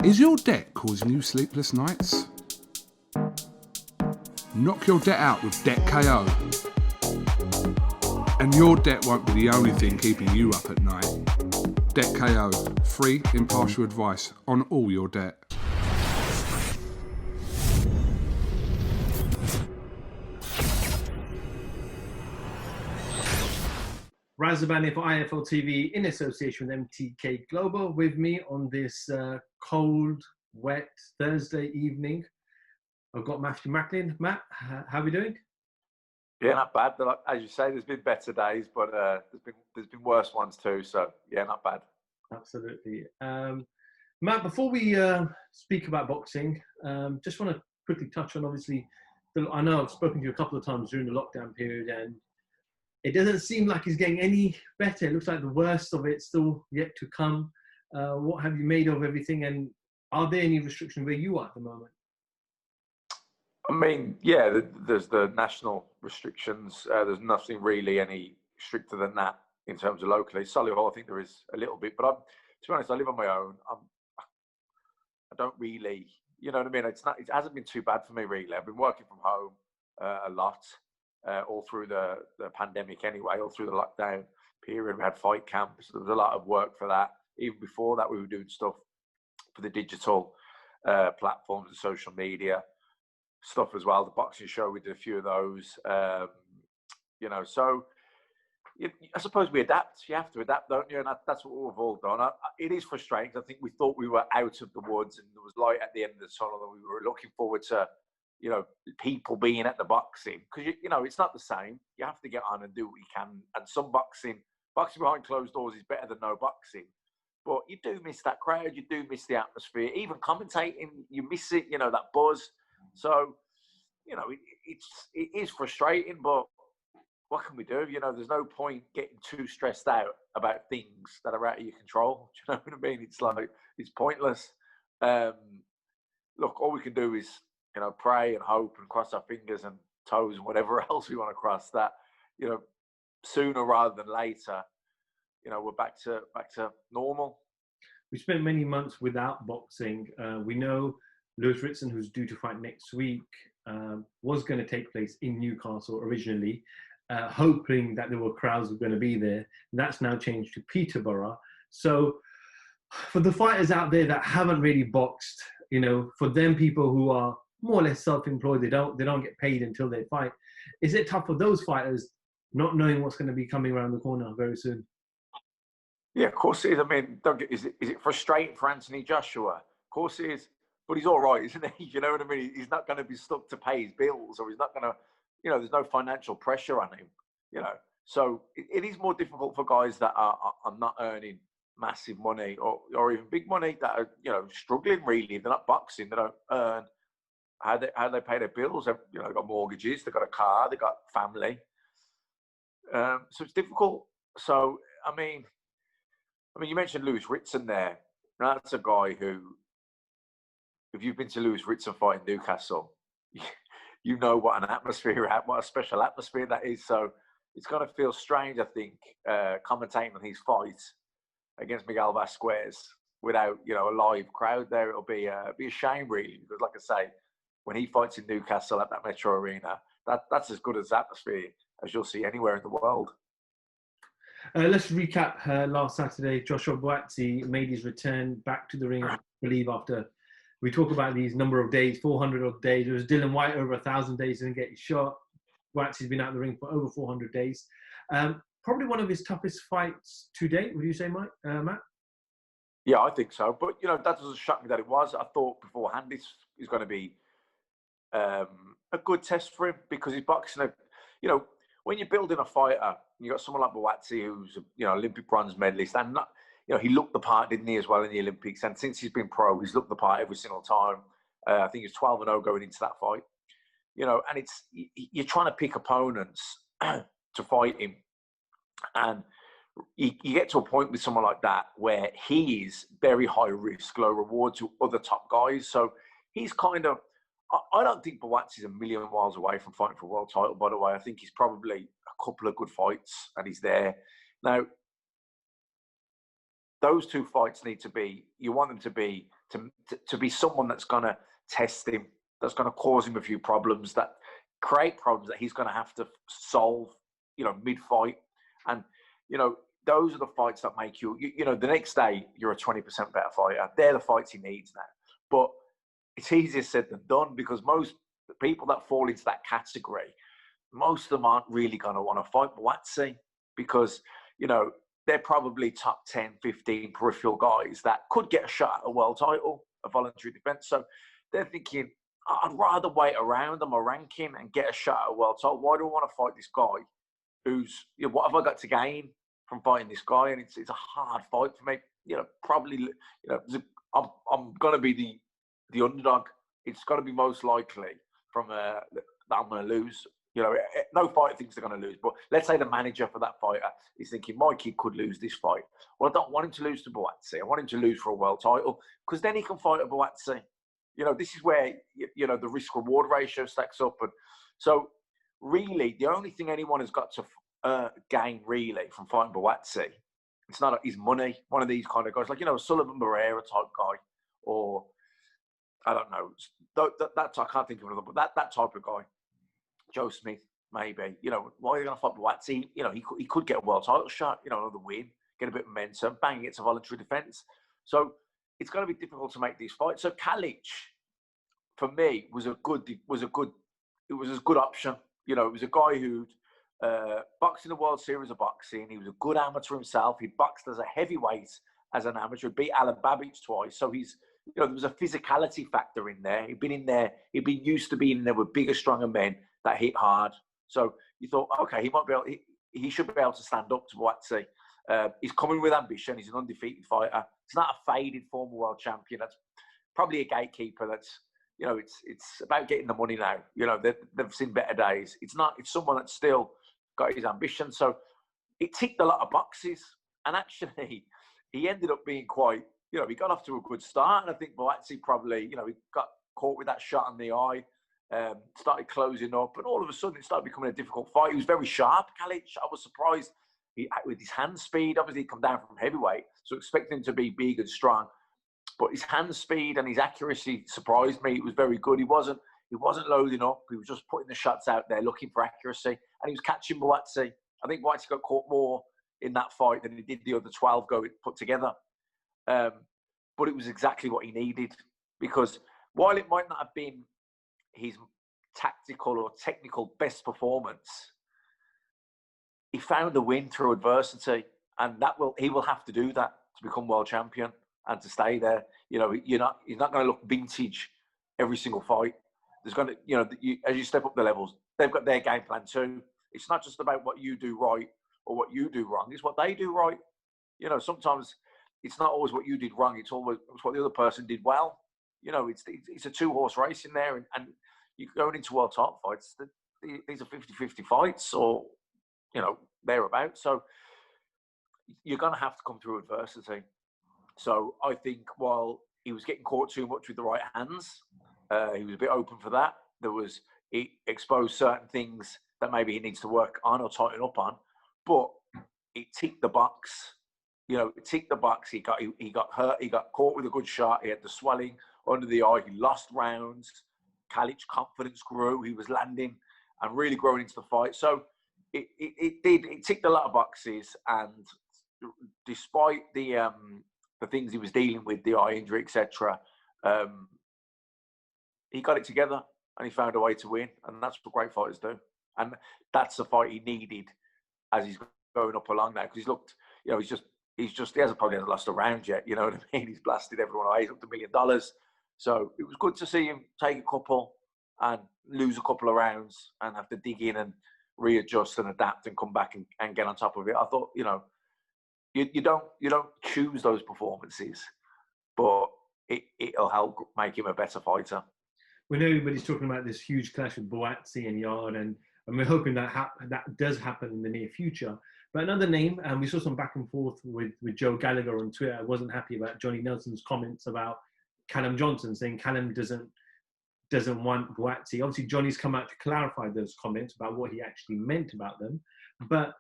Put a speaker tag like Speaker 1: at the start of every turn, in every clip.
Speaker 1: Is your debt causing you sleepless nights? Knock your debt out with Debt KO. And your debt won't be the only thing keeping you up at night. Debt KO, free, impartial advice on all your debt.
Speaker 2: Razabani for IFL TV in association with MTK Global. With me on this cold, wet Thursday evening, I've got Matthew Macklin. Matt, how are we doing?
Speaker 3: Yeah, not bad. As you say, there's been better days, but there's been worse ones too. So yeah, not bad.
Speaker 2: Absolutely. Matt, before we speak about boxing, just want to quickly touch on, obviously, I know I've spoken to you a couple of times during the lockdown period, and it doesn't seem like it's getting any better. It looks like the worst of it's still yet to come. What have you made of everything, and are there any restrictions where you are at the moment?
Speaker 3: I mean, yeah, there's the national restrictions. There's nothing really any stricter than that in terms of locally. Solihull, I think there is a little bit, but to be honest, I live on my own. I don't really, you know what I mean? It hasn't been too bad for me, really. I've been working from home a lot. All through the pandemic anyway, all through the lockdown period. We had fight camps. There was a lot of work for that. Even before that, we were doing stuff for the digital platforms and social media stuff as well. The boxing show, we did a few of those. So I suppose we adapt. You have to adapt, don't you? And that's what we've all done. It is frustrating. I think we thought we were out of the woods and there was light at the end of the tunnel and we were looking forward to people being at the boxing, because it's not the same. You have to get on and do what you can. And some boxing behind closed doors is better than no boxing. But you do miss that crowd. You do miss the atmosphere. Even commentating, you miss it. That buzz. So, it is frustrating. But what can we do? There's no point getting too stressed out about things that are out of your control. Do you know what I mean? It's like it's pointless. Look, all we can do is pray and hope and cross our fingers and toes and whatever else we want to cross that, sooner rather than later, we're back to normal.
Speaker 2: We spent many months without boxing. We know Lewis Ritson, who's due to fight next week, was going to take place in Newcastle originally, hoping that there were crowds who were going to be there. That's now changed to Peterborough. So for the fighters out there that haven't really boxed, for them, people who are more or less self-employed, they don't get paid until they fight. Is it tough for those fighters not knowing what's going to be coming around the corner very soon?
Speaker 3: Yeah, of course it is. I mean, is it frustrating for Anthony Joshua? Of course it is. But he's all right, isn't he? You know what I mean? He's not going to be stuck to pay his bills, or he's not going to, there's no financial pressure on him, So it is more difficult for guys that are not earning massive money or even big money, that are, struggling really. They're not boxing, they don't earn. How they pay their bills? They've got mortgages, they've got a car, they've got family. So it's difficult. So I mean, you mentioned Lewis Ritson there. That's a guy who, if you've been to Lewis Ritson fight in Newcastle, you know what an atmosphere, what a special atmosphere that is. So it's going to feel strange, I think, commentating on his fight against Miguel Vasquez without a live crowd there. It'll be a shame, really, because like I say, when he fights in Newcastle at that Metro Arena, that's as good as atmosphere as you'll see anywhere in the world.
Speaker 2: Let's recap last Saturday. Joshua Whyte made his return back to the ring, I believe, after we talk about these number of days, 400 odd days. It was Dylan Whyte over 1,000 days didn't get his shot. Whyte's been out of the ring for over 400 days. Probably one of his toughest fights to date, would you say, Matt?
Speaker 3: Yeah, I think so. But, that doesn't shock me that it was. I thought beforehand it's going to be a good test for him, because he's boxing when you're building a fighter, you got someone like Povetkin, who's Olympic bronze medalist, and he looked the part, didn't he, as well in the Olympics? And since he's been pro, he's looked the part every single time. I think he's 12-0 going into that fight. And you're trying to pick opponents to fight him, and you get to a point with someone like that where he is very high risk, low reward to other top guys. So he's kind of, I don't think Povetkin is a million miles away from fighting for a world title, by the way. I think he's probably a couple of good fights and he's there. Now, those two fights need to be, you want them to be to be someone that's going to test him, that's going to cause him a few problems, that create problems that he's going to have to solve, mid-fight. And, those are the fights that make you, the next day you're a 20% better fighter. They're the fights he needs now. But it's easier said than done, because most people that fall into that category, most of them aren't really going to want to fight Buatsi, because, they're probably top 10, 15 peripheral guys that could get a shot at a world title, a voluntary defense. So they're thinking, I'd rather wait around on my ranking and get a shot at a world title. Why do I want to fight this guy who's, what have I got to gain from fighting this guy? And it's a hard fight for me. Probably, I'm going to be the underdog. It's going to be most likely that I'm going to lose. No fighter thinks they're going to lose, but let's say the manager for that fighter is thinking, my kid could lose this fight. Well, I don't want him to lose to Buatsi. I want him to lose for a world title, because then he can fight a Buatsi. This is where, the risk-reward ratio stacks up. And so, really, the only thing anyone has got to gain, really, from fighting Buatsi, it's not his money. One of these kind of guys, like, Sullivan Barrera type guy, or, I don't know, that I can't think of another, but that type of guy. Joe Smith, maybe. Why are you going to fight Buatsi? He could get a world title shot, another win, get a bit of momentum, bang, gets a voluntary defense. So it's going to be difficult to make these fights. So Kalic, for me, was a good option. It was a guy who'd boxed in the World Series of Boxing. He was a good amateur himself. He'd boxed as a heavyweight as an amateur, beat Alan Babic twice. So he's, there was a physicality factor in there. He'd been in there. He'd been used to being in there with bigger, stronger men that hit hard. So you thought, okay, he might be able. He should be able to stand up to Buatsi. He's coming with ambition. He's an undefeated fighter. He's not a faded former world champion. That's probably a gatekeeper. That's, it's about getting the money now. They've seen better days. It's not. It's someone that's still got his ambition. So it ticked a lot of boxes. And actually, he ended up being quite. He got off to a good start. And I think Buatsi probably, he got caught with that shot in the eye. Started closing up, and all of a sudden it started becoming a difficult fight. He was very sharp, Kalic. I was surprised with his hand speed. Obviously, he come down from heavyweight, so expecting him to be big and strong. But his hand speed and his accuracy surprised me. It was very good. He wasn't loading up. He was just putting the shots out there, looking for accuracy, and he was catching Buatsi. I think Buatsi got caught more in that fight than he did the other 12 put together. But it was exactly what he needed, because while it might not have been his tactical or technical best performance, he found a win through adversity, and he will have to do that to become world champion and to stay there. He's not going to look vintage every single fight. There's going to, as you step up the levels, they've got their game plan too. It's not just about what you do right or what you do wrong. It's what they do right. Sometimes it's not always what you did wrong. It's always what the other person did well. It's a two-horse race in there, and you're going into world top fights. These are 50-50 fights, or, thereabouts. So you're going to have to come through adversity. So I think while he was getting caught too much with the right hands, he was a bit open for that. He exposed certain things that maybe he needs to work on or tighten up on, but it ticked the box. It ticked the box. He got hurt. He got caught with a good shot. He had the swelling under the eye. He lost rounds. Kalic's confidence grew. He was landing and really growing into the fight. So it ticked a lot of boxes. And despite the things he was dealing with, the eye injury, etc., he got it together and he found a way to win. And that's what great fighters do. And that's the fight he needed as he's going up along now, because he's looked, he hasn't lost a round yet. You know what I mean? He's blasted everyone away. He's up to $1 million. So it was good to see him take a couple and lose a couple of rounds and have to dig in and readjust and adapt and come back and get on top of it. I thought, you don't choose those performances, but it'll help make him a better fighter.
Speaker 2: We know everybody's talking about this huge clash with Buatsi and Yard, and we're hoping that that does happen in the near future. But another name, and we saw some back and forth with Joe Gallagher on Twitter. I wasn't happy about Johnny Nelson's comments about Callum Johnson, saying Callum doesn't want Buatsi. Obviously, Johnny's come out to clarify those comments about what he actually meant about them. But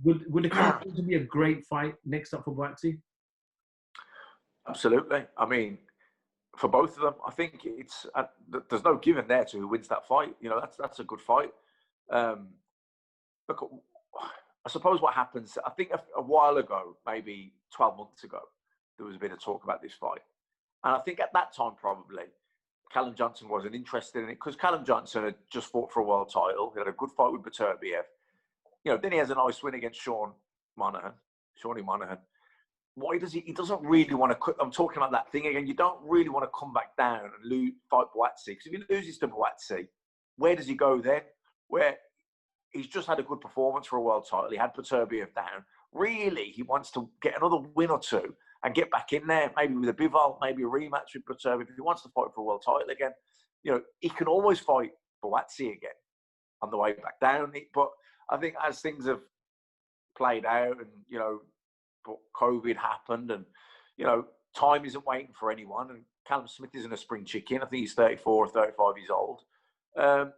Speaker 2: would it continue to be a great fight next up for Buatsi?
Speaker 3: Absolutely. I mean, for both of them. I think it's there's no given there to who wins that fight. You know, that's a good fight. Look, I suppose what happens, I think a while ago, maybe 12 months ago, there was a bit of talk about this fight. And I think at that time, probably, Callum Johnson wasn't interested in it because Callum Johnson had just fought for a world title. He had a good fight with Beterbiev. You know, then he has a nice win against Shawnee Monahan. Why does he doesn't really want to, I'm talking about that thing again, you don't really want to come back down and fight Boatsy. Because if he loses to Boatsy, where does he go then? Where he's just had a good performance for a world title. He had Beterbiev down. Really, he wants to get another win or two and get back in there, maybe with a Bivol, maybe a rematch with Beterbiev. If he wants to fight for a world title again, you know, he can always fight Boatsy again on the way back down. But I think as things have played out and, you know, COVID happened and, you know, time isn't waiting for anyone. And Callum Smith isn't a spring chicken. I think he's 34 or 35 years old.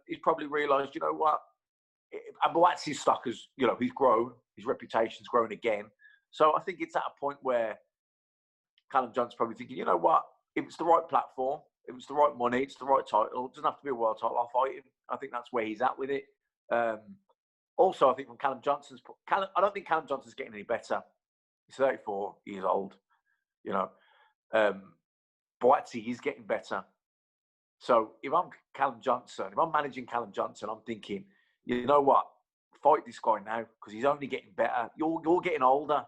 Speaker 3: He's probably realised, you know what, and Boatsy's stock has, you know, he's grown. His reputation's grown again. So I think it's at a point where Callum Johnson's probably thinking, you know what, if it's the right platform, if it's the right money, it's the right title, it doesn't have to be a world title, I'll fight him. I think that's where he's at with it. Also, I think from Callum Johnson's, I don't think Callum Johnson's getting any better. He's 34 years old, you know. Boatsy is getting better. So if I'm Callum Johnson, if I'm managing Callum Johnson, I'm thinking, you know what, fight this guy now because he's only getting better. You're getting older.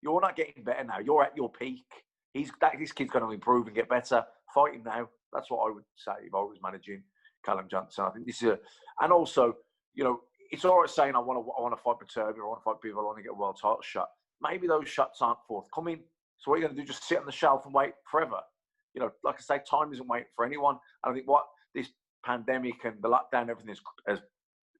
Speaker 3: You're not getting better now. You're at your peak. This kid's going to improve and get better. Fight him now. That's what I would say if I was managing Callum Johnson. I think this is and also, you know, it's all right saying I want to fight Beterbiev, I want to fight Bivol, I want to get a world title shot. Maybe those shots aren't forthcoming. So what are you going to do? Just sit on the shelf and wait forever? You know, like I say, time isn't waiting for anyone. And I think what this pandemic and the lockdown, everything has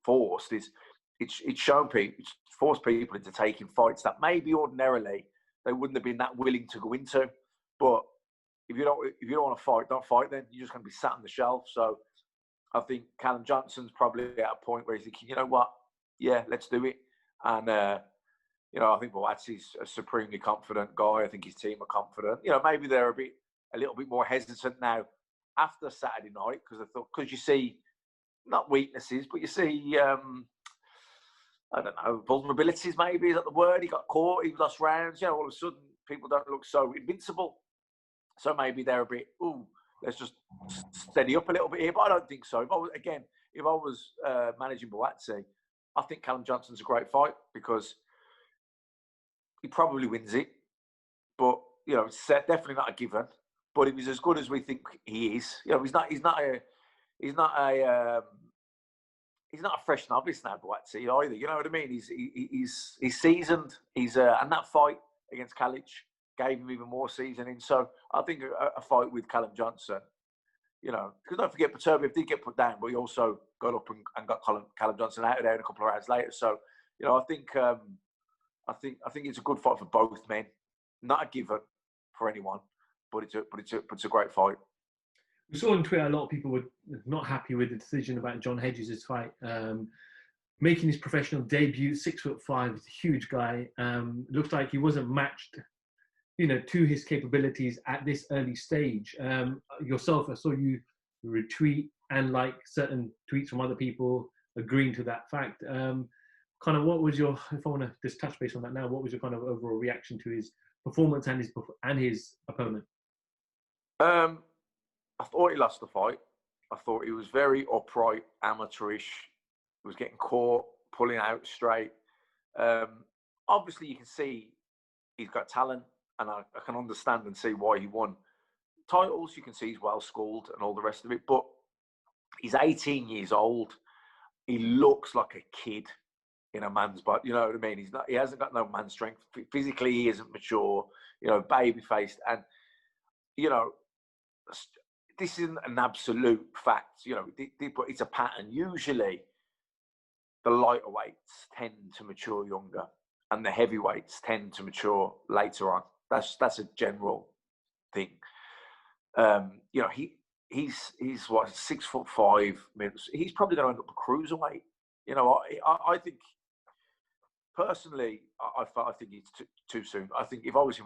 Speaker 3: forced is it's shown people, it's forced people into taking fights that maybe ordinarily they wouldn't have been that willing to go into. But if you don't want to fight, don't fight. Then you're just going to be sat on the shelf. So I think Callum Johnson's probably at a point where he's thinking, you know what, yeah, let's do it. And you know, I think Boatsy's a supremely confident guy. I think his team are confident. You know, maybe they're a little bit more hesitant now after Saturday night because you see not weaknesses, but you see I don't know, vulnerabilities. Maybe is that the word? He got caught. He lost rounds. You know, all of a sudden people don't look so invincible. So maybe they're a bit, let's just steady up a little bit here. But I don't think so. If I was managing Boatsy, I think Callum Johnson's a great fight because he probably wins it. But, you know, it's definitely not a given. But if he's as good as we think he is, you know, he's not a fresh novice now, Boatsy, either. You know what I mean? He's seasoned. And that fight against Kalic gave him even more seasoning. So I think a fight with Callum Johnson, you know, because don't forget, Beterbiev did get put down, but he also got up and got Callum Johnson out of there a couple of rounds later. So, you know, I think it's a good fight for both men. Not a given for anyone, but it's a great fight.
Speaker 2: We saw on Twitter a lot of people were not happy with the decision about John Hedges' fight. Making his professional debut, 6'5", he's a huge guy. Looks like he wasn't matched, you know, to his capabilities at this early stage. Yourself, I saw you retweet and like certain tweets from other people agreeing to that fact. Kind of what was your, if I want to just touch base on that now, what was your kind of overall reaction to his performance and his opponent?
Speaker 3: I thought he lost the fight. I thought he was very upright, amateurish. He was getting caught, pulling out straight. Obviously, you can see he's got talent, and I can understand and see why he won titles. You can see he's well schooled and all the rest of it. But he's 18 years old. He looks like a kid in a man's body. You know what I mean? He hasn't got no man strength. Physically, he isn't mature. You know, baby faced, and you know, this isn't an absolute fact. You know, but it's a pattern. Usually, the lighter weights tend to mature younger, and the heavyweights tend to mature later on. That's a general thing. You know, he's what, 6'5". He's probably going to end up a cruiserweight. You know, I think personally, I think it's too soon. I think if I was him,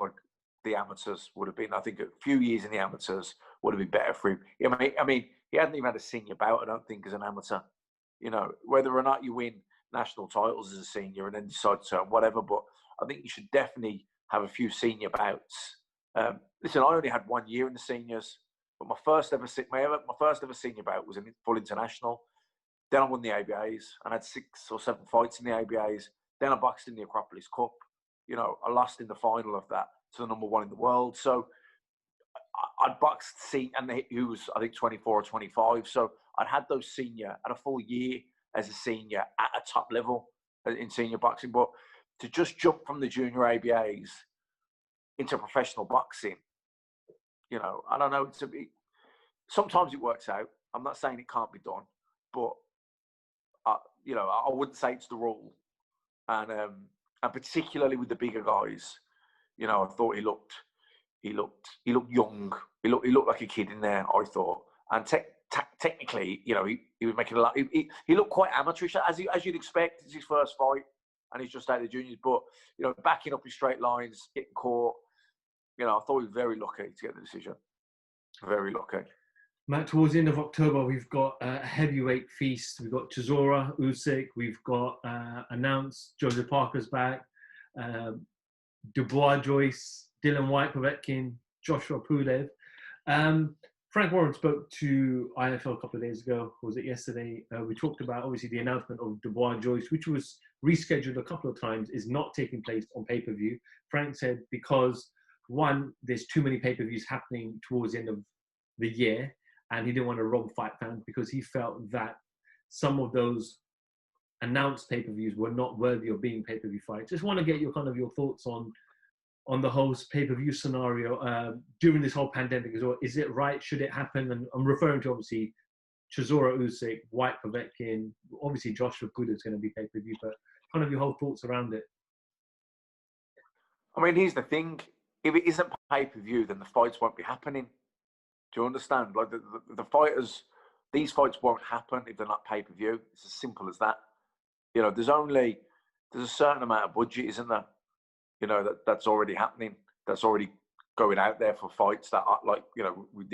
Speaker 3: the amateurs would have been. I think a few years in the amateurs would have been better for him. I mean, he hadn't even had a senior bout, I don't think, as an amateur. You know, whether or not you win national titles as a senior and then decide to turn whatever, but I think you should definitely have a few senior bouts. Listen, I only had 1 year in the seniors, but my first ever senior bout was in full international. Then I won the ABAs and had 6 or 7 fights in the ABAs. Then I boxed in the Acropolis Cup. You know, I lost in the final of that to the number 1 in the world. So I'd boxed who was, I think, 24 or 25. So I'd had those senior, had a full year as a senior at a top level in senior boxing. But to just jump from the junior ABAs into professional boxing, you know, I don't know. Sometimes it works out. I'm not saying it can't be done, but you know, I wouldn't say it's the rule. And particularly with the bigger guys, you know, I thought he looked young. He looked like a kid in there, I thought. And technically, you know, he was making a lot. He looked quite amateurish, as you'd expect. It's his first fight, and he's just out of the juniors. But you know, backing up in straight lines, getting caught. You know, I thought he was very lucky to get the decision. Very lucky.
Speaker 2: Matt, towards the end of October, we've got a heavyweight feast. We've got Chisora, Usyk. We've got announced Joseph Parker's back. Dubois, Joyce, Dylan Whyte, Povetkin, Joshua Pulev. Frank Warren spoke to IFL a couple of days ago. Was it yesterday? We talked about, obviously, the announcement of Dubois, Joyce, which was rescheduled a couple of times, is not taking place on pay-per-view. Frank said because, one, there's too many pay-per-views happening towards the end of the year, and he didn't want to rob fight fans because he felt that some of those announced pay-per-views were not worthy of being pay-per-view fights. Just want to get your thoughts on the whole pay-per-view scenario during this whole pandemic as well. Is it right? Should it happen? And I'm referring to, obviously, Chisora, Usyk, Whyte, Povetkin. Obviously, Joshua Pulev is going to be pay-per-view, but kind of your whole thoughts around it.
Speaker 3: I mean, here's the thing. If it isn't pay-per-view, then the fights won't be happening. Do you understand? Like the fighters, these fights won't happen if they're not pay-per-view. It's as simple as that. You know, there's a certain amount of budget, isn't there? You know, that's already happening. That's already going out there for fights that are like, you know, we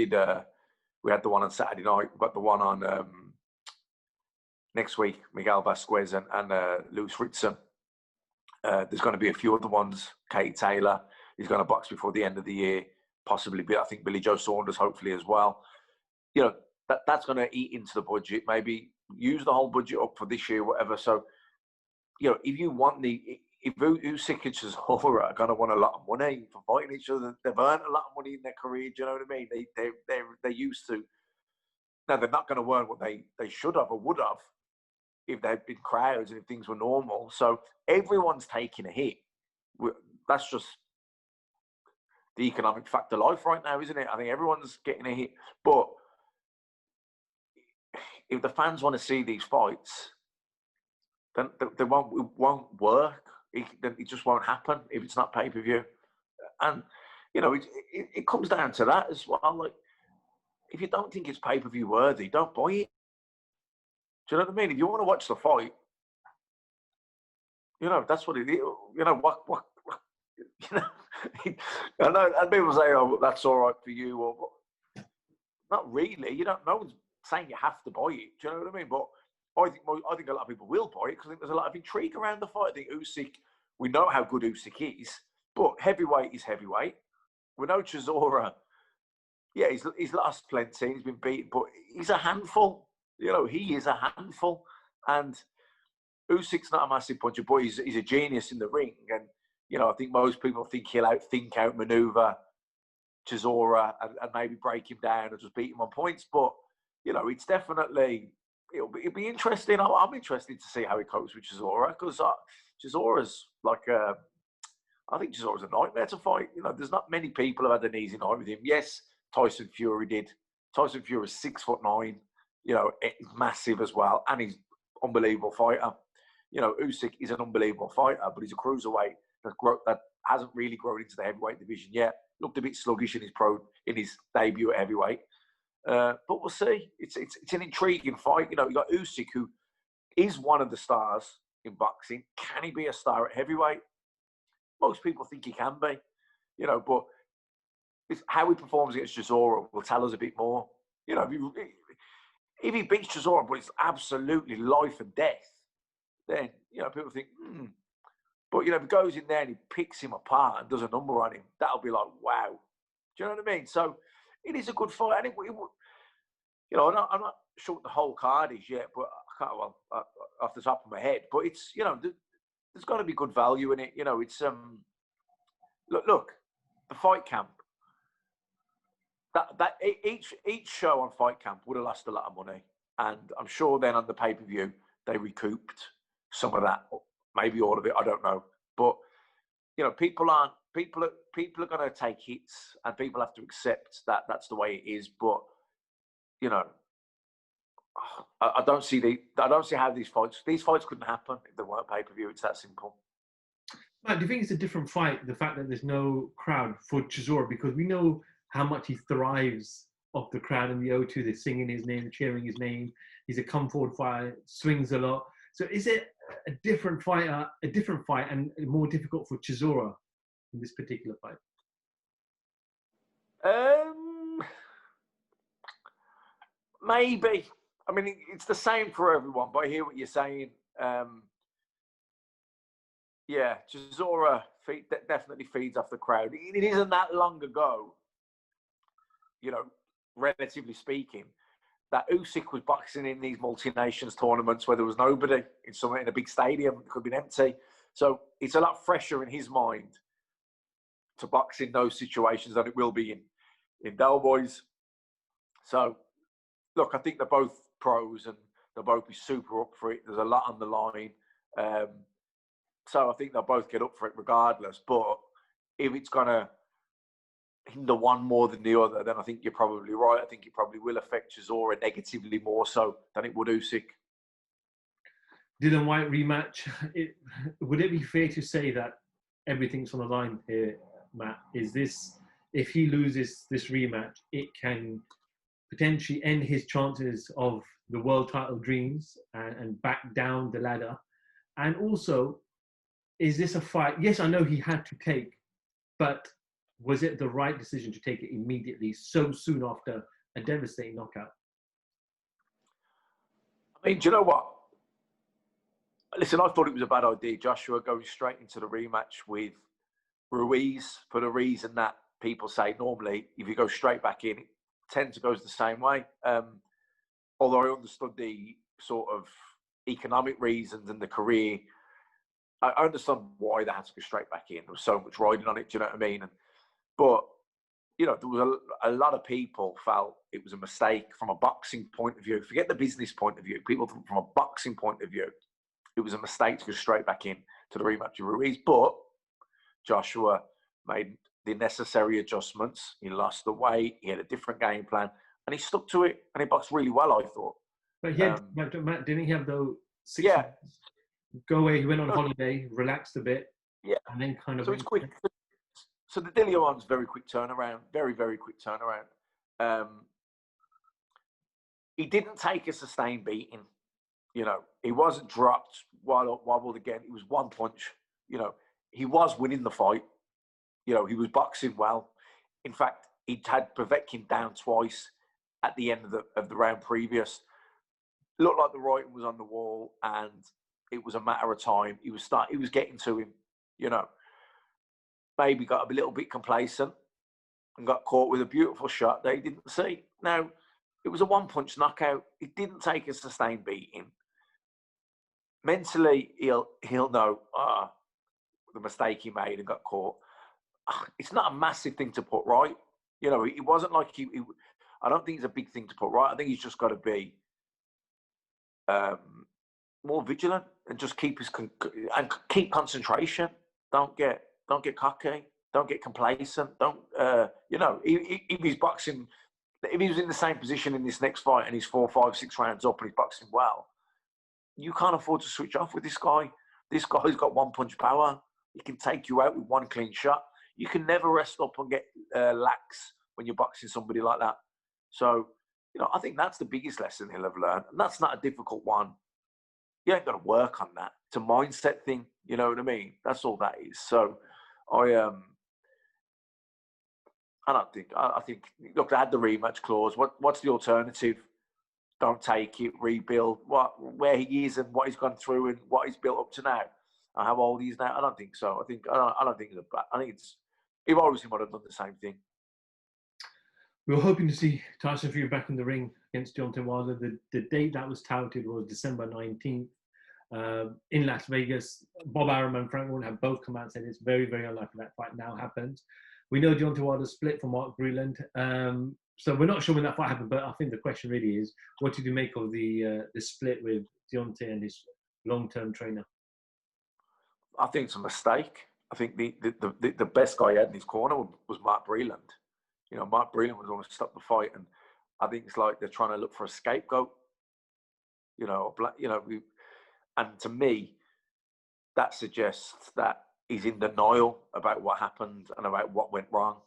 Speaker 3: had the one on Saturday night. We've got the one on next week, Miguel Vasquez and Lewis Ritson. There's going to be a few other ones. Katie Taylor is going to box before the end of the year. Possibly, I think Billy Joe Saunders, hopefully as well. You know, that's going to eat into the budget. Maybe use the whole budget up for this year, whatever. So, you know, if Usyk and Chisora are going to want a lot of money for fighting each other, they've earned a lot of money in their career. Do you know what I mean? They're used to. Now they're not going to earn what they should have or would have if they'd been crowds and if things were normal. So everyone's taking a hit. That's just the economic fact of life right now, isn't it? I think everyone's getting a hit. But if the fans want to see these fights, then it won't work. It just won't happen if it's not pay-per-view. And, you know, it comes down to that as well. Like, if you don't think it's pay-per-view worthy, don't buy it. Do you know what I mean? If you want to watch the fight, you know, that's what it is. You know, what you know, I know, and people say, "Oh, that's all right for you," or not really. You don't. No one's saying you have to buy it. Do you know what I mean? But I think a lot of people will buy it because I think there's a lot of intrigue around the fight. I think Usyk. We know how good Usyk is, but heavyweight is heavyweight. We know Chisora. Yeah, he's lost plenty. He's been beaten, but he's a handful. You know, he is a handful, and Usyk's not a massive puncher, but he's a genius in the ring. And you know, I think most people think he'll out-maneuver Chisora and maybe break him down or just beat him on points. But, you know, it's definitely, it'll be interesting. I'm interested to see how he copes with Chisora because Chisora's like, I think Chisora's a nightmare to fight. You know, there's not many people who had an easy night with him. Yes, Tyson Fury did. Tyson Fury's 6'9", you know, massive as well. And he's an unbelievable fighter. You know, Usyk is an unbelievable fighter, but he's a cruiserweight that hasn't really grown into the heavyweight division yet. Looked a bit sluggish in his debut at heavyweight, but we'll see. It's an intriguing fight. You know, you got Usyk, who is one of the stars in boxing. Can he be a star at heavyweight? Most people think he can be. You know, but it's how he performs against Chisora will tell us a bit more. You know, if he beats Chisora, but it's absolutely life and death, then, you know, people think, But, you know, if he goes in there and he picks him apart and does a number on him, that'll be like, wow. Do you know what I mean? So it is a good fight. And you know, I'm not sure what the whole card is yet, but I can't, well, off the top of my head. But it's, you know, there's got to be good value in it. You know, it's, look, the fight camp, each show on Fight Camp would have lost a lot of money, and I'm sure then on the pay-per-view they recouped some of that, maybe all of it. I don't know, but you know, people are going to take hits, and people have to accept that that's the way it is. But you know, I don't see how these fights couldn't happen if they weren't pay-per-view. It's that simple.
Speaker 2: Matt, do you think it's a different fight, the fact that there's no crowd for Chisora? Because we know how much he thrives off the crowd in the O2. They're singing his name, cheering his name. He's a come-forward fighter, swings a lot. So is it a different fight, and more difficult for Chisora in this particular fight?
Speaker 3: Maybe. I mean, it's the same for everyone, but I hear what you're saying. Yeah, Chisora definitely feeds off the crowd. It isn't that long ago, you know, relatively speaking, that Usyk was boxing in these multi-nations tournaments where there was nobody in a big stadium. It could have been empty. So it's a lot fresher in his mind to box in those situations than it will be in Del Boys. So, look, I think they're both pros and they'll both be super up for it. There's a lot on the line. So I think they'll both get up for it regardless. But if it's going to hinder one more than the other, then I think you're probably right. I think it probably will affect Chisora negatively more so than it would Usyk.
Speaker 2: Dylan Whyte rematch. Would it be fair to say that everything's on the line here, Matt? Is this, if he loses this rematch, it can potentially end his chances of the world title dreams and back down the ladder? And also, is this a fight? Yes, I know he had to take, but was it the right decision to take it immediately, so soon after a devastating knockout?
Speaker 3: I mean, do you know what? Listen, I thought it was a bad idea, Joshua, going straight into the rematch with Ruiz for the reason that people say normally if you go straight back in, it tends to go the same way. Although I understood the sort of economic reasons and the career, I understand why they had to go straight back in. There was so much riding on it, do you know what I mean? But, you know, there was a lot of people felt it was a mistake from a boxing point of view. Forget the business point of view. People from a boxing point of view, it was a mistake to go straight back in to the rematch of Ruiz. But Joshua made the necessary adjustments. He lost the weight. He had a different game plan. And he stuck to it. And he boxed really well, I thought.
Speaker 2: But he had, Matt, didn't he have those 6
Speaker 3: yeah.
Speaker 2: months? Go away. He went on holiday, relaxed a bit.
Speaker 3: Yeah.
Speaker 2: And then kind of...
Speaker 3: So it's quick. So the Dillian one's very quick turnaround. Very, very quick turnaround. He didn't take a sustained beating. You know, he wasn't dropped, wobbled again. It was one punch. You know, he was winning the fight. You know, he was boxing well. In fact, he'd had Povetkin down twice at the end of the round previous. Looked like the writing was on the wall, and it was a matter of time. He was getting to him. You know, maybe got a little bit complacent and got caught with a beautiful shot that he didn't see. Now, it was a one-punch knockout. He didn't take a sustained beating. Mentally, he'll know the mistake he made and got caught. It's not a massive thing to put right. You know, it wasn't like I don't think it's a big thing to put right. I think he's just got to be more vigilant and just keep keep concentration. Don't get cocky. Don't get complacent. Don't you know? If he's boxing, if he was in the same position in this next fight and he's 4, 5, 6 rounds up and he's boxing well, you can't afford to switch off with this guy. This guy's got one punch power. He can take you out with one clean shot. You can never rest up and get lax when you're boxing somebody like that. So, you know, I think that's the biggest lesson he'll have learned. And that's not a difficult one. You ain't got to work on that. It's a mindset thing. You know what I mean? That's all that is. So, I I don't think. I think. Look, they had the rematch clause. What's the alternative? Don't take it. Rebuild. Where he is and what he's gone through and what he's built up to now, and how old he is now. I don't think so. I don't think it's. I think it's. He obviously would have done the same thing.
Speaker 2: We were hoping to see Tyson Fury back in the ring against Deontay Wilder. The date that was touted was December 19th in Las Vegas. Bob Arum and Frank Warren have both come out and said it's very, very unlikely that fight now happens. We know Deontay Wilder split from Mark Breland. So we're not sure when that fight happened, but I think the question really is, what did you make of the split with Deontay and his long-term trainer?
Speaker 3: I think it's a mistake. I think the best guy he had in his corner was Mark Breland. You know, Mark Breland was going to stop the fight, and I think it's like they're trying to look for a scapegoat. And to me, that suggests that he's in denial about what happened and about what went wrong,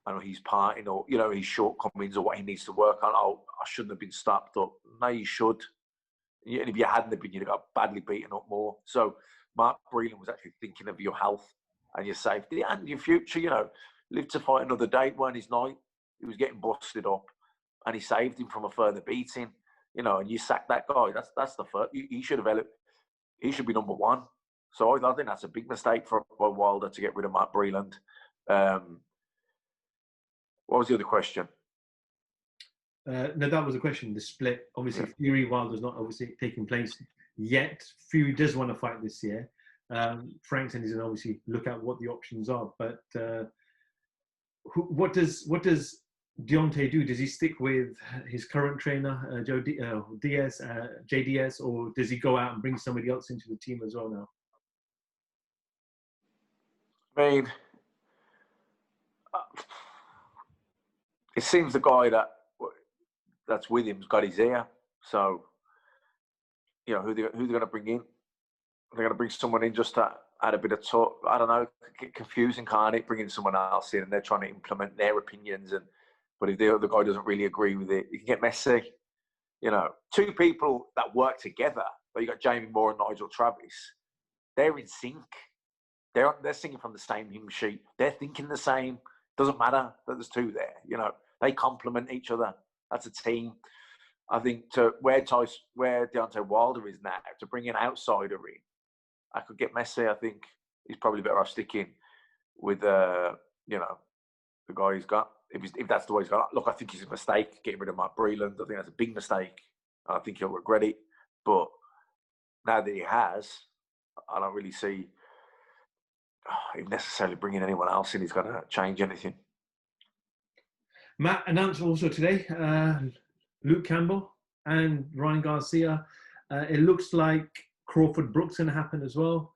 Speaker 3: and his part in, or his shortcomings or what he needs to work on. Oh, I shouldn't have been stopped up. No, you should. And if you hadn't been, you'd have got badly beaten up more. So Mark Breland was actually thinking of your health and your safety and your future. Live to fight another day. Weren't his night. He was getting busted up, and he saved him from a further beating. And you sack that guy. That's the first. He should have. He should be number one. So I think that's a big mistake for Wilder to get rid of Mark Breland. What was the other question?
Speaker 2: No, that was the question. The split. Obviously, yeah. Fury Wilder's not obviously taking place yet. Fury does want to fight this year. Frank said he's going to obviously look at what the options are, but. What does Deontay do? Does he stick with his current trainer, JDS, or does he go out and bring somebody else into the team as well now?
Speaker 3: I mean, it seems the guy that's with him's got his ear. So, who they're going to bring in? They're going to bring someone in just to add a bit of talk. I don't know. Get confusing, can't it? Bringing someone else in and they're trying to implement their opinions, but if the other guy doesn't really agree with it, it can get messy. Two people that work together. But you got Jamie Moore and Nigel Travis. They're in sync. They're singing from the same hymn sheet. They're thinking the same. Doesn't matter that there's two there. They complement each other. That's a team. I think where Deontay Wilder is now, to bring an outsider in, I could get messy. I think he's probably better off sticking with the guy he's got. If that's the way he's got. Look, I think it's a mistake getting rid of Mark Breland. I think that's a big mistake. I think he'll regret it. But now that he has, I don't really see him necessarily bringing anyone else in. He's going to change anything.
Speaker 2: Matt announced also today, Luke Campbell and Ryan Garcia. It looks like Crawford Brooks going to happen as well.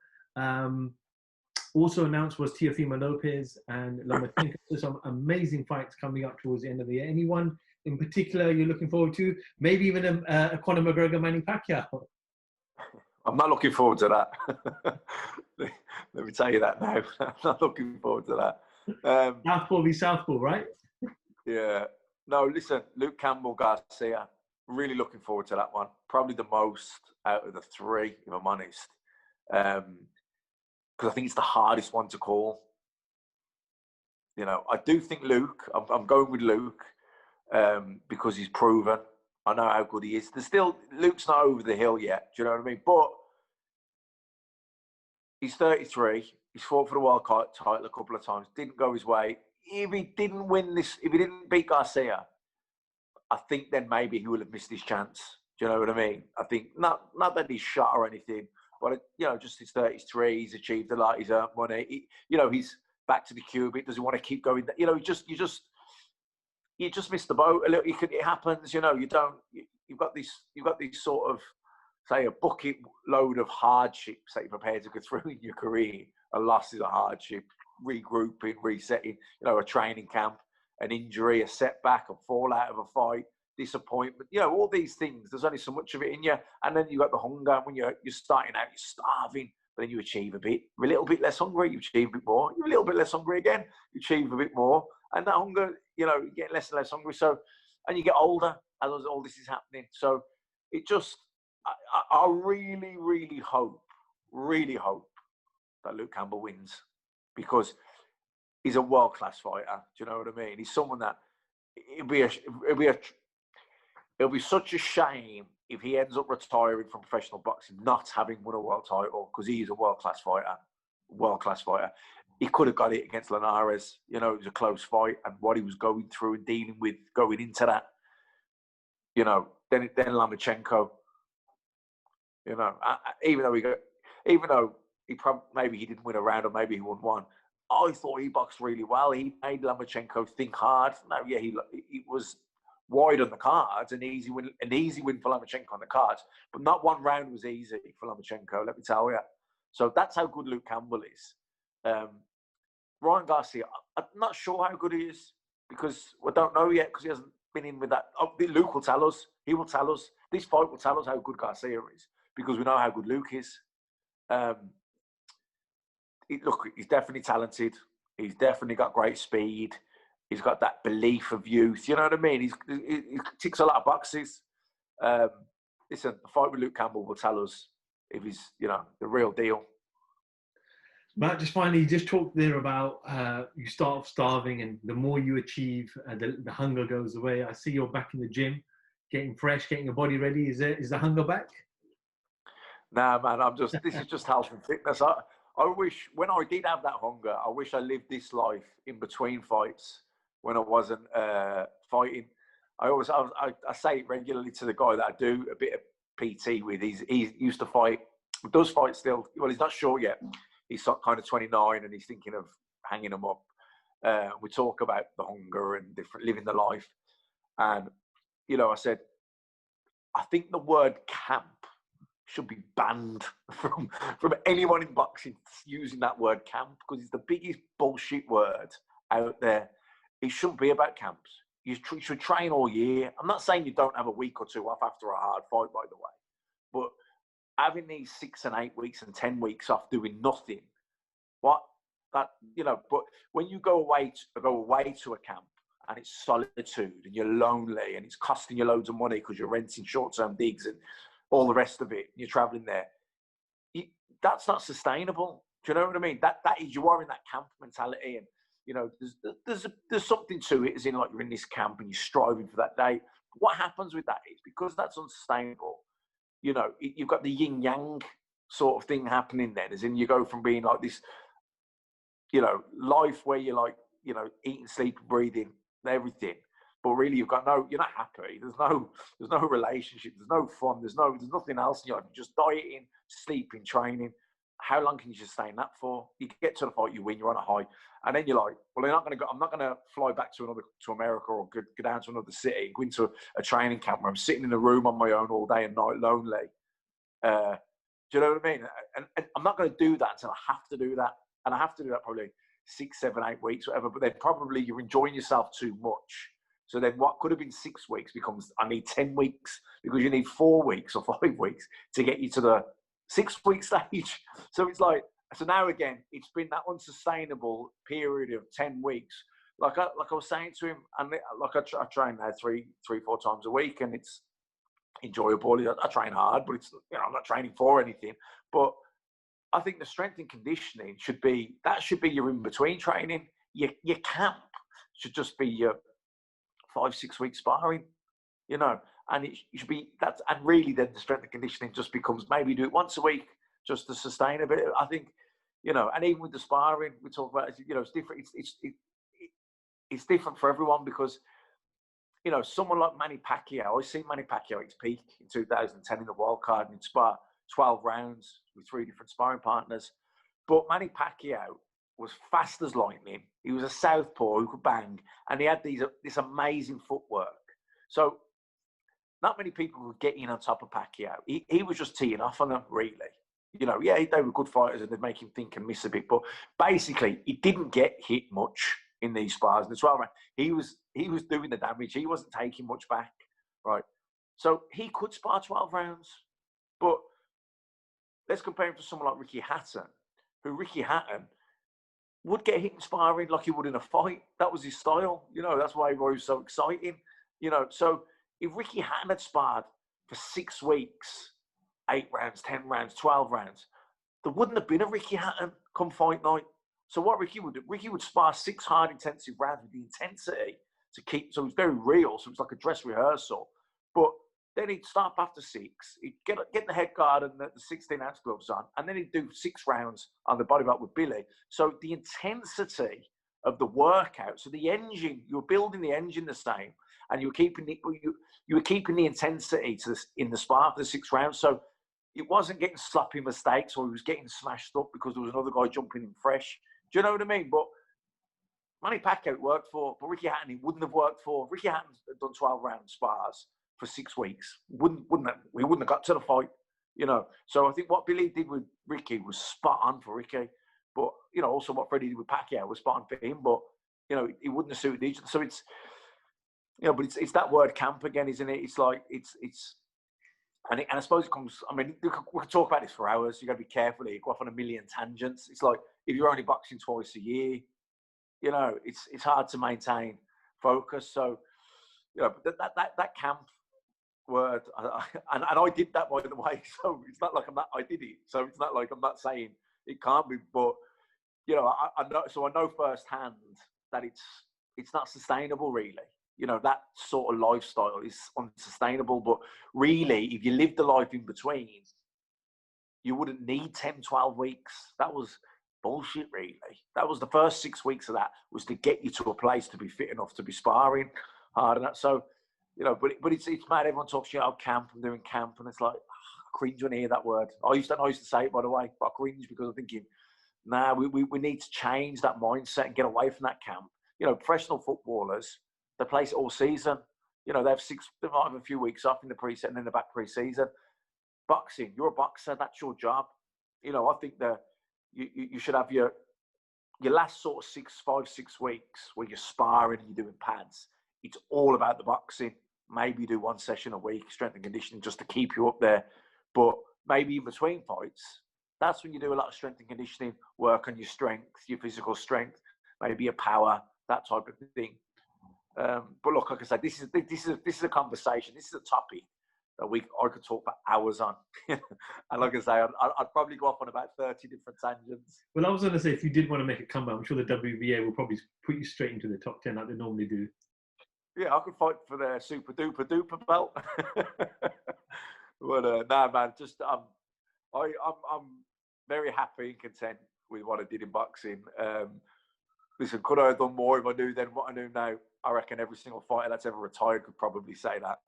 Speaker 2: Also announced was Teofimo Lopez and Lomachenko. There's some amazing fights coming up towards the end of the year. Anyone in particular you're looking forward to? Maybe even a Conor McGregor, Manny Pacquiao.
Speaker 3: I'm not looking forward to that. Let me tell you that now. I'm not looking forward to that.
Speaker 2: Southpaw v Southpaw, right?
Speaker 3: Yeah. No, listen, Luke Campbell, Garcia. Really looking forward to that one. Probably the most out of the three, if I'm honest. Because I think it's the hardest one to call. I do think Luke, I'm going with Luke because he's proven. I know how good he is. Luke's not over the hill yet, do you know what I mean? But he's 33. He's fought for the world title a couple of times. Didn't go his way. If he didn't beat Garcia, I think then maybe he would have missed his chance. Do you know what I mean? I think not that he's shot or anything, but just he's 33. He's achieved a lot. He's earned money. He's back to the Cubic. Does he want to keep going? You just missed the boat a little. It happens. You've got these sort of, say, a bucket load of hardships that you're prepared to go through in your career. A loss is a hardship. Regrouping, resetting. A training camp, an injury, a setback, a fallout of a fight, disappointment. All these things. There's only so much of it in you, and then you got the hunger. When you're starting out, you're starving, but then you achieve a bit. You're a little bit less hungry, you achieve a bit more. You're a little bit less hungry again, you achieve a bit more, and that hunger, you get less and less hungry. So, and you get older as all this is happening. So, it just, I really, really hope that Luke Campbell wins, because he's a world-class fighter. Do you know what I mean? He's someone that it'll be such a shame if he ends up retiring from professional boxing, not having won a world title, because he is a world-class fighter. World-class fighter. He could have got it against Linares. You know, it was a close fight, and what he was going through and dealing with going into that. You know, then Lomachenko. You know, even though maybe he didn't win a round or maybe he won one, I thought he boxed really well. He made Lomachenko think hard. No, yeah, he was wide on the cards, an easy win for Lomachenko on the cards, but not one round was easy for Lomachenko. Let me tell you. So that's how good Luke Campbell is. Ryan Garcia, I'm not sure how good he is because we don't know yet because he hasn't been in with that. Oh, Luke will tell us. He will tell us. This fight will tell us how good Garcia is because we know how good Luke is. Look, he's definitely talented. He's definitely got great speed. He's got that belief of youth. You know what I mean? He ticks a lot of boxes. Listen, the fight with Luke Campbell will tell us if he's, you know, the real deal.
Speaker 2: Matt, just finally, you just talked there about you start off starving, and the more you achieve, the hunger goes away. I see you're back in the gym, getting fresh, getting your body ready. Is the hunger back?
Speaker 3: Nah, man, this is just health and fitness. I wish, when I did have that hunger, I wish I lived this life in between fights when I wasn't fighting. I say it regularly to the guy that I do a bit of PT with. He used to fight, does fight still. Well, he's not sure yet. He's kind of 29 and he's thinking of hanging them up. We talk about the hunger and living the life. And, you know, I said, I think the word camp should be banned from anyone in boxing using that word camp because it's the biggest bullshit word out there. It shouldn't be about camps. You should train all year. I'm not saying you don't have a week or two off after a hard fight, by the way, but having these 6 and 8 weeks and 10 weeks off doing nothing, but when you go away to a camp and it's solitude and you're lonely and it's costing you loads of money because you're renting short-term digs and all the rest of it, you're traveling there. That's not sustainable. Do you know what I mean? That is, you are in that camp mentality, and you know there's something to it. As in, like, you're in this camp and you're striving for that day. What happens with that is because that's unsustainable. You know, you've got the yin yang sort of thing happening then. As in, you go from being like this, you know, life where you're like, you know, eating, sleeping, breathing, everything. But really, you're not happy. There's no relationship. There's no fun. There's nothing else. You're just dieting, sleeping, training. How long can you sustain that for? You get to the fight, you win, you're on a high, and then you're like, well, I'm not gonna fly back to America or go down to another city, go into a training camp where I'm sitting in a room on my own all day and night, lonely. Do you know what I mean? And I'm not going to do that until I have to do that, and I have to do that probably 6, 7, 8 weeks, whatever. But then probably you're enjoying yourself too much. So then what could have been 6 weeks becomes, I need 10 weeks because you need 4 weeks or 5 weeks to get you to the 6 week stage. So it's like, so now again, it's been that unsustainable period of 10 weeks. Like I was saying to him, and like I train now 3, 4 times a week, and it's enjoyable. I train hard, but it's, you know, I'm not training for anything. But I think the strength and conditioning should be your in-between training. Your camp should just be your 5, 6 weeks sparring, you know, and it should be that. And really, then the strength and conditioning just becomes maybe do it once a week just to sustain a bit. I think, you know, and even with the sparring, we talk about, you know, it's different. It's different for everyone because, you know, someone like Manny Pacquiao, I see Manny Pacquiao at his peak in 2010 in the wild card and he'd spar 12 rounds with 3 different sparring partners. But Manny Pacquiao was fast as lightning. He was a southpaw who could bang, and he had this amazing footwork. So not many people would get in on top of Pacquiao. He was just teeing off on them, really. You know, yeah, they were good fighters and they'd make him think and miss a bit. But basically, he didn't get hit much in these spars. And the 12 round, he was doing the damage. He wasn't taking much back, right? So he could spar 12 rounds. But let's compare him to someone like Ricky Hatton, who Ricky Hatton would get hit in sparring like he would in a fight. That was his style. You know, that's why he was so exciting. You know, so if Ricky Hatton had sparred for 6 weeks, 8 rounds, 10 rounds, 12 rounds, there wouldn't have been a Ricky Hatton come fight night. So what Ricky would do, Ricky would spar 6 hard intensive rounds with the intensity to keep, so it was very real. So it was like a dress rehearsal. But then he'd start after 6, he'd get the head guard and the 16-ounce gloves on, and then he'd do 6 rounds on the body belt with Billy. So the intensity of the workout, so the engine, you were building the engine the same, and you were keeping the intensity in the spar for the 6 rounds. So it wasn't getting sloppy mistakes, or he was getting smashed up because there was another guy jumping in fresh. Do you know what I mean? But Manny Pacquiao it worked for, but Ricky Hatton, it wouldn't have worked for. Ricky Hatton had done 12-round spars for 6 weeks. We wouldn't have got to the fight, you know. So I think what Billy did with Ricky was spot on for Ricky. But, you know, also what Freddie did with Pacquiao was spot on for him. But, you know, it wouldn't have suited each other. So it's, you know, but it's that word camp again, isn't it? It's like, and I suppose it comes, I mean, we could talk about this for hours. You've got to be careful here. You go off on a million tangents. It's like, if you're only boxing twice a year, you know, it's hard to maintain focus. So, you know, but that camp word, and I did that, by the way. So it's not like I did it. So it's not like I'm not saying it can't be, but, you know, I know, so I know firsthand that it's not sustainable, really. You know, that sort of lifestyle is unsustainable. But really, if you lived the life in between, you wouldn't need 10, 12 weeks. That was bullshit, really. That was the first 6 weeks of that, was to get you to a place to be fit enough to be sparring hard and that. So, you know, but it's mad. Everyone talks, you know, camp, I'm doing camp, and it's like, I cringe when I hear that word. I used to say it, by the way, but I cringe because I'm thinking, nah, we need to change that mindset and get away from that camp. You know, professional footballers, they play it all season. You know, they might have a few weeks off in the preseason and then they're back pre-season. Boxing, you're a boxer, that's your job. You know, I think that you should have your last sort of 5, 6 weeks where you're sparring and you're doing pads. It's all about the boxing. Maybe you do 1 session a week, strength and conditioning, just to keep you up there. But maybe in between fights, that's when you do a lot of strength and conditioning, work on your strength, your physical strength, maybe your power, that type of thing. But look, like I said, this is a conversation. This is a topic that I could talk for hours on. And like I say, I'd probably go off on about 30 different tangents.
Speaker 2: Well, I was going to say, if you did want to make a comeback, I'm sure the WBA will probably put you straight into the top 10 like they normally do.
Speaker 3: Yeah, I could fight for the super duper duper belt. But nah, man, just I'm very happy and content with what I did in boxing. Listen, could I have done more if I knew then what I knew now? I reckon every single fighter that's ever retired could probably say that.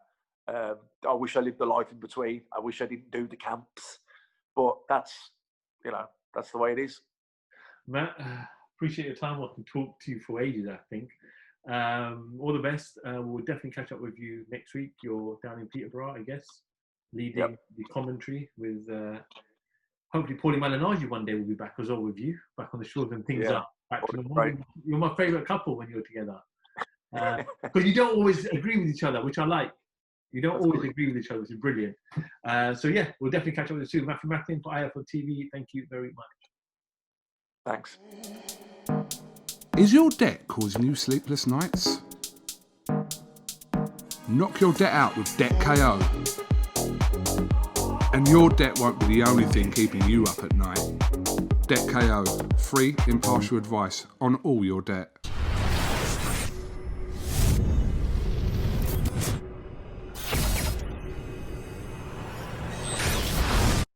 Speaker 3: I wish I lived the life in between. I wish I didn't do the camps. But that's, you know, that's the way it is.
Speaker 2: Matt, appreciate your time. I can talk to you for ages, I think. All the best. We'll definitely catch up with you next week. You're down in Peterborough, I guess, leading the commentary with hopefully Paulie Malignaggi one day will be back as well with you, back on the shores and things up. Back to normal. Right. You're my favourite couple when you're together. Because you don't always agree with each other, which I like. You don't always agree with each other, which is brilliant. So yeah, we'll definitely catch up with you soon. Matthew Macklin for IFL TV. Thank you very much.
Speaker 3: Thanks.
Speaker 1: Is your debt causing you sleepless nights? Knock your debt out with Debt KO. And your debt won't be the only thing keeping you up at night. Debt KO, free impartial advice on all your debt.